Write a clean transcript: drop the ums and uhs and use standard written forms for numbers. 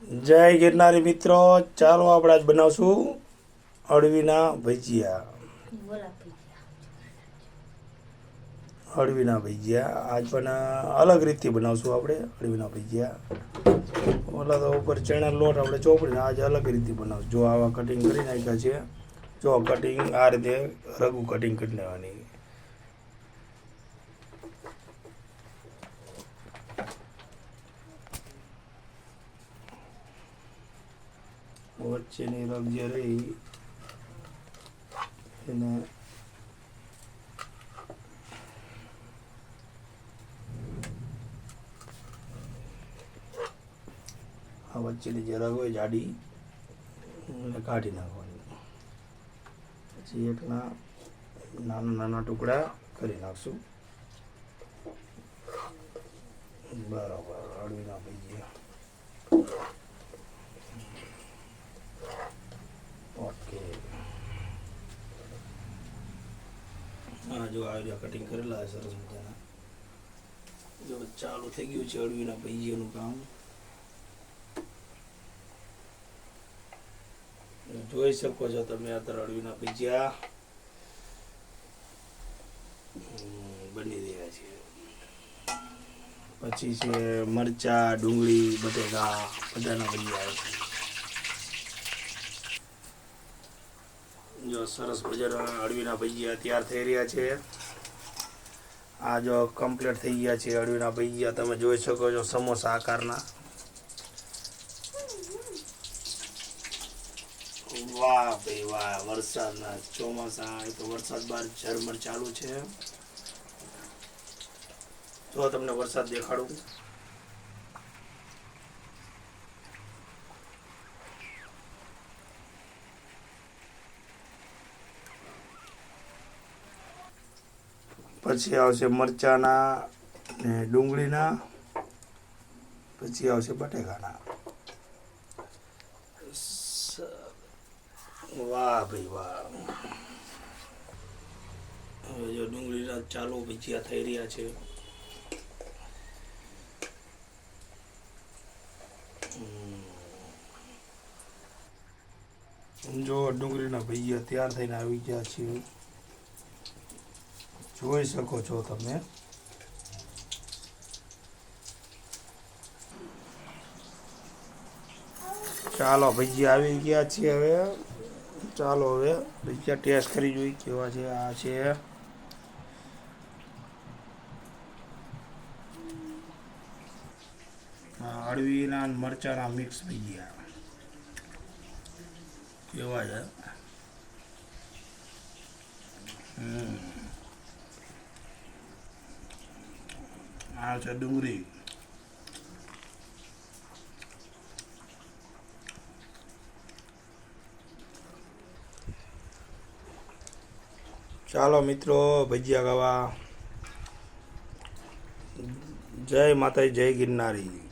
જય ગિરનારી મિત્રો, ચાલો આપણે આજ બનાવશું અળવીના ભજીયા. અળવીના ભજીયા આજ પણ અલગ રીતે બનાવશું આપણે અળવીના ભજીયા. ઓલા તો ઉપર ચણા લોટ આપણે ચોપડીને આજે અલગ રીતે બનાવશું. જો આવા કટિંગ કરી નાખ્યા છે. જો કટિંગ આ રીતે રઘુ કટિંગ કરી લેવાની. વચ્ચેની રગ જે રહી એને આ વચ્ચેની જે રગ હોય જાડી એને કાઢી નાખવાની. પછી એકના નાના નાના ટુકડા કરી નાખશું. બરાબર, અળવીના ભજીયા. ઓકે, હા જો આવી રહ્યા કટિંગ કરેલા સરસ મજાના. જો ચાલુ થઈ ગયું છે અળવીના ભજીયાનું કામ. જોઈ શકો છો તમે અત્યારે અળવીના ભજીયા બની રહ્યા છે. પછી છે મરચા, ડુંગળી, બટેકા બધાના ભજીયા છે. જો સરસ મજાના અળવીના ભજીયા તૈયાર થઈ રહ્યા છે. આ જો કમ્પ્લીટ થઈ ગયા છે અળવીના ભજીયા. તમે જોઈ શકો છો સમોસા આકારના. વાહ ભાઈ વાહ, વરસાદના ચોમાસા તો વરસાદ બાદ ઝરમર ચાલુ છે. જો તમને વરસાદ દેખાડું. પછી આવશે મરચાના ને ડુંગળીના. પછી આવશે બટેકાના. વાહ ભાઈ વાહ. હવે જો ડુંગળીના ચાલુ ભજીયા થઈ રહ્યા છે. જો ડુંગળીના ભજીયા તૈયાર થઈને આવી ગયા છે. જોઈ શકો છો તમે. ચાલો ભજીયા આવી ગયા છે. હવે ચાલો હવે ભજીયા ટેસ્ટ કરી જોઈએ કેવા છે. આ છે અળવીના મરચાના મિક્સ ભજીયા. કેવા છે? આ છે ડુંગળી. ચાલો મિત્રો ભજીયા ખાવા. જય માતાજી, જય ગિરનારી.